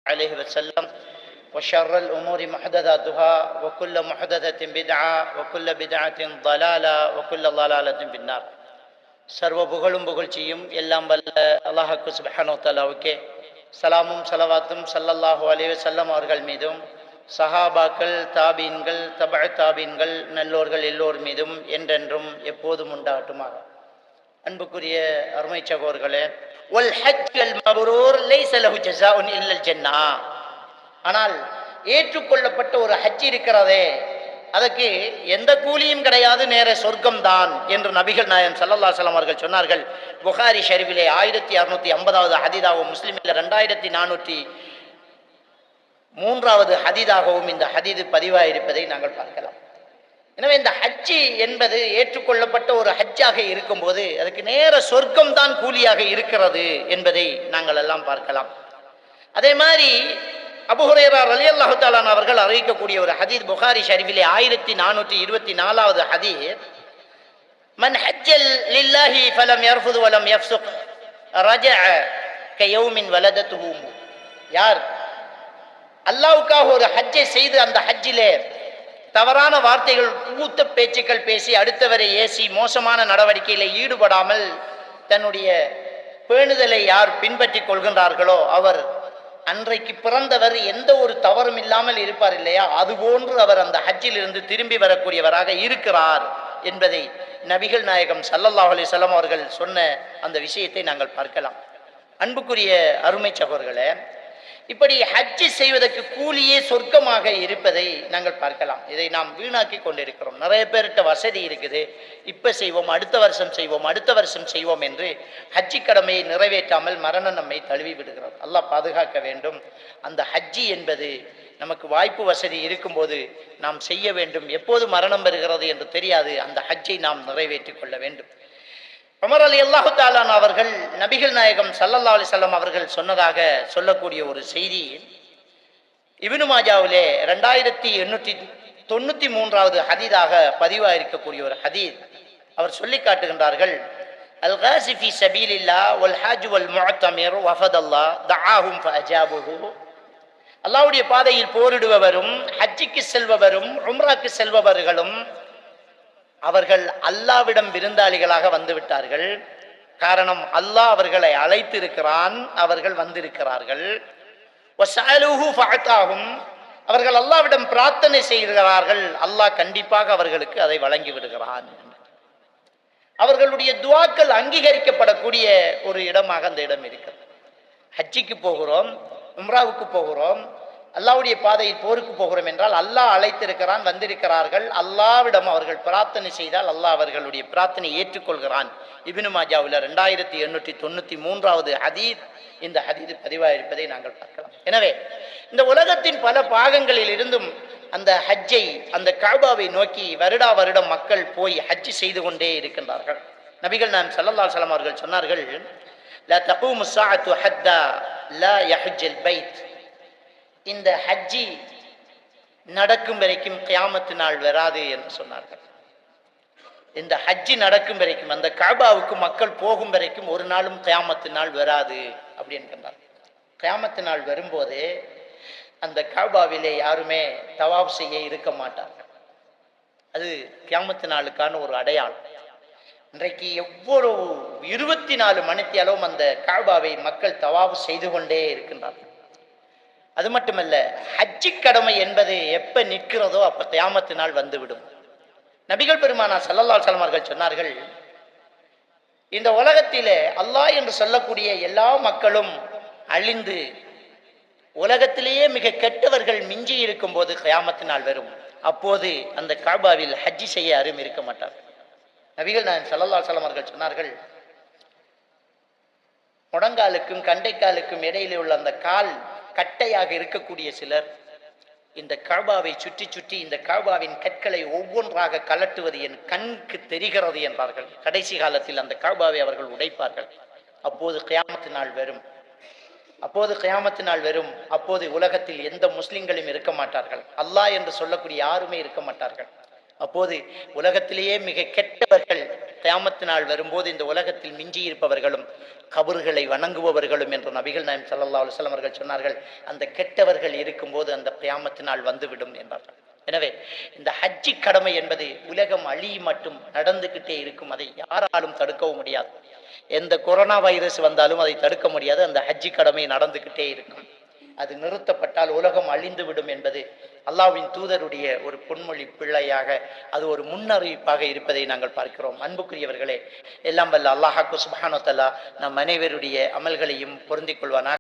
عليه وسلم وشر الأمور محدثاتها وكل محدثة بدعة وكل بدعة ضلالة وكل ضلالة في النار. சர்வ புகழும் புகழ்ச்சியும் எல்லாம் வல்ல அல்லாஹ்வுக்கு சுப்ஹானஹு வ தஆலாவுக்கே சலாமும் ஸலவாத்தும் ஸல்லல்லாஹு அலைஹி வஸல்லம் அவர்கள் மீதும் சஹாபாக்கள், தாபீன்கள், தபஅ தாபீன்கள், நல்லோர்கள் எல்லோர் மீதும் என்றென்றும் எப்போதும் உண்டாகட்டுமாக. அன்புக்குரிய அருமை சகோதரர்களே, வல் ஹஜ்ஜுல் மப்ரூர் லைஸ லஹு ஜஸாஉன் இல்லல் ஜன்னah. ஆனால் ஏற்றுக்கொள்ளப்பட்ட ஒரு ஹஜ் இருக்கிறதே, அதற்கு எந்த கூலியும் கிடையாது, நேர சொர்க்கம்தான் என்று நபிகள் நாயகம் ஸல்லல்லாஹு அலைஹி வஸல்லம் அவர்கள் சொன்னார்கள். புகாரி ஷரீஃபிலே 1650வது ஹதீஸாகவும் முஸ்லிமில் 2403வது ஹதீஸாகவும் இந்த ஹதீது பதிவாயிருப்பதை நாங்கள் பார்க்கலாம். எனவே இந்த ஹஜ்ஜி என்பது ஏற்றுக்கொள்ளப்பட்ட ஒரு ஹஜ்ஜாக இருக்கும்போது அதுக்கு நேர சொர்க்கம் தான் கூலியாக இருக்கிறது என்பதை நாங்கள் எல்லாம் பார்க்கலாம். அதே மாதிரி அபூ ஹுரைரா ரலியல்லாஹு தஆலா அவர்கள் அறிவிக்கக்கூடிய ஒரு ஹதீஸ் புகாரி ஷரீஃபிலே 1424வது ஹதீஸ், மன் ஹஜ்ஜல் லில்லாஹி ஃபலம் யர்ஃபுது வலம் யஃப்ஸுக் ரஜஅ கயௌமின் வலதத்துஹு. யார் அல்லாஹ்வுக்காக ஒரு ஹஜ்ஜை செய்து அந்த ஹஜ்ஜிலே தவறான வார்த்தைகள், ஊத்த பேச்சுக்கள் பேசி அடுத்தவரை ஏசி மோசமான நடவடிக்கையில் ஈடுபடாமல் தன்னுடைய பேணுதலை யார் பின்பற்றி கொள்கின்றார்களோ அவர் அன்றைக்கு பிறந்தவர் எந்த ஒரு தவறும் இல்லாமல் இருப்பார் இல்லையா, அதுபோன்று அவர் அந்த ஹஜ்ஜில் இருந்து திரும்பி வரக்கூடியவராக இருக்கிறார் என்பதை நபிகள் நாயகம் ஸல்லல்லாஹு அலைஹி வஸல்லம் அவர்கள் சொன்ன அந்த விஷயத்தை நாங்கள் பார்க்கலாம். அன்புக்குரிய அருமை சகோதரர்களே, இப்படி ஹஜ்ஜி செய்வதற்கு கூலியே சொர்க்கமாக இருப்பதை நாங்கள் பார்க்கலாம். இதை நாம் வீணாக்கி கொண்டிருக்கிறோம். நிறைய பேர்கிட்ட வசதி இருக்குது, இப்போ செய்வோம், அடுத்த வருஷம் செய்வோம், அடுத்த வருஷம் செய்வோம் என்று ஹஜ்ஜி கடமையை நிறைவேற்றாமல் மரணம் நம்மை தழுவி விடுகிறது. அல்லாஹ் பாதுகாக்க வேண்டும். அந்த ஹஜ்ஜி என்பது நமக்கு வாய்ப்பு வசதி இருக்கும்போது நாம் செய்ய வேண்டும். எப்போது மரணம் வருகிறது என்று தெரியாது. அந்த ஹஜ்ஜை நாம் நிறைவேற்றி கொள்ள வேண்டும். உமர் ரலியல்லாஹு தஆலா அவர்கள் நபிகள் நாயகம் ஸல்லல்லாஹு அலைஹி வஸல்லம் அவர்கள் சொன்னதாக சொல்லக்கூடிய ஒரு செய்தி இப்னு மாஜாவிலே 2893வது ஹதீஸாக பதிவாயிருக்கக்கூடிய ஒரு ஹதீஸ். அவர் சொல்லி காட்டுகின்றார்கள், அல் காஸி ஃபீ ஸபீலில்லாஹ் வல் ஹஜ் வல் முஅத்தமிர் வஃபதல்லாஹ் தஆஹும் ஃபஅஜாபுஹு. அல்லாஹ்வுடைய பாதையில் போரிடுபவரும் ஹஜ்ஜுக்கு செல்பவரும் உம்ராக்கு செல்பவர்களும் அவர்கள் அல்லாஹ்விடம் விருந்தாளிகளாக வந்து விட்டார்கள். காரணம், அல்லாஹ் அவர்களை அழைத்திருக்கிறான், அவர்கள் வந்திருக்கிறார்கள். வஸஅலூஹு ஃபஅதாஹும், அவர்கள் அல்லாஹ்விடம் பிரார்த்தனை செய்கிறார்கள், அல்லாஹ் கண்டிப்பாக அவர்களுக்கு அதை வழங்கி விடுகிறான். அவர்களுடைய துஆக்கள் அங்கீகரிக்கப்படக்கூடிய ஒரு இடமாக அந்த இடம் இருக்கிறது. ஹஜ்ஜிக்கு போகிறோம், உம்ராவுக்கு போகிறோம், அல்லாஹ்வுடைய பாதையில் போருக்கு போகிறோம் என்றால் அல்லாஹ் அழைத்திருக்கிறான், வந்திருக்கிறார்கள். அல்லாஹ்விடம் அவர்கள் பிரார்த்தனை செய்தால் அல்லாஹ் அவர்களுடைய பிரார்த்தனை ஏற்றுக்கொள்கிறான். இப்னு மாஜாவில் 2893வது ஹதீஸ் இந்த ஹதீஸ் பதிவாயிருப்பதை நாங்கள் பார்க்கலாம். எனவே இந்த உலகத்தின் பல பாகங்களில் இருந்தும் அந்த ஹஜ்ஜை, அந்த கஅபாவை நோக்கி வருடா வருடம் மக்கள் போய் ஹஜ் செய்து கொண்டே இருக்கின்றார்கள். நபிகள் நாயகம் ஸல்லல்லாஹு அலைஹி வஸல்லம் அவர்கள் சொன்னார்கள், லா தகூமு ஸாஅத்து ஹத்தா லா யஹஜ்ஜல் பைத். இந்த ஹஜ்ஜி நடக்கும் வரைக்கும் கியாமத்து நாள் வராது என்று சொன்னார்கள். இந்த ஹஜ்ஜி நடக்கும் வரைக்கும், அந்த கஅபாவுக்கு மக்கள் போகும் வரைக்கும் ஒரு நாளும் கியாமத்து நாள் வராது அப்படி என்கின்றார். கியாமத்து நாள் வரும்போது அந்த கஅபாவிலே யாருமே தவாப் செய்ய இருக்க மாட்டார்கள். அது கியாமத்து நாளுக்கான ஒரு அடையாளம். இன்றைக்கு எவ்வளவு 24 மணித்தியாலும் அந்த கஅபாவை மக்கள் தவாப் செய்து கொண்டே இருக்கின்றார்கள். அது மட்டுமல்ல, ஹஜ்ஜி கடமை என்பது எப்ப நிற்கிறதோ அப்ப கியாமத்து நாள் வந்துவிடும். நபிகள் பெருமானார் ஸல்லல்லாஹு அலைஹி வஸல்லம் அவர்கள் சொன்னார்கள், இந்த உலகத்திலே அல்லாஹ் என்று சொல்லக்கூடிய எல்லா மக்களும் அழிந்து உலகத்திலேயே மிக கெட்டவர்கள் மிஞ்சி இருக்கும் போது கியாமத்து நாள் வரும். அப்போது அந்த கஅபாவில் ஹஜ்ஜி செய்ய யாரும் இருக்க மாட்டார்கள். நபிகள் நாயகம் ஸல்லல்லாஹு அலைஹி வஸல்லம் அவர்கள் சொன்னார்கள், முடங்காலுக்கும் கண்டைக்காலுக்கும் இடையிலே உள்ள அந்த கால் கட்டையாக இருக்கக்கூடிய சிலர் இந்த கஅபாவை சுற்றி சுற்றி இந்த கஅபாவின் கற்களை ஒவ்வொன்றாக கலட்டுவது என் கண்ணுக்கு தெரிகிறது என்றார்கள். கடைசி காலத்தில் அந்த கஅபாவை அவர்கள் உடைப்பார்கள். அப்போது கியாமத்து நாள் வரும். அப்போது உலகத்தில் எந்த முஸ்லிம்களும் இருக்க மாட்டார்கள். அல்லாஹ் என்று சொல்லக்கூடிய யாருமே இருக்க மாட்டார்கள். அப்போது உலகத்திலேயே மிக கெட்டவர்கள் கியாமத்து நாள் வரும்போது இந்த உலகத்தில் மிஞ்சி இருப்பவர்களும் கபறுகளை வணங்குபவர்களும் என்று நபிகள் நாயகம் ஸல்லல்லாஹு அலைஹி வஸல்லம் அவர்கள் சொன்னார்கள். அந்த கெட்டவர்கள் இருக்கும்போது அந்த கியாமத்து நாள் வந்துவிடும் என்றார்கள். எனவே இந்த ஹஜ்ஜி கடமை என்பது உலகம் அழி மட்டும் நடந்துகிட்டே இருக்கும். அதை யாராலும் தடுக்கவும் முடியாது. எந்த கொரோனா வைரஸ் வந்தாலும் அதை தடுக்க முடியாது. அந்த ஹஜ்ஜி கடமை நடந்துகிட்டே இருக்கும். அது நிறுத்தப்பட்டால் உலகம் அழிந்து விடும் என்பது அல்லாஹ்வின் தூதருடைய ஒரு பொன்மொழி பிள்ளையாக அது ஒரு முன்னறிவிப்பாக இருப்பதை நாங்கள் பார்க்கிறோம். அன்புக்குரியவர்களே, எல்லாம் வல்ல அல்லாஹ் சுப்ஹானஹு வ தஆலா நம் அனைவருடைய அமல்களையும் பொருந்திக் கொள்வானாக.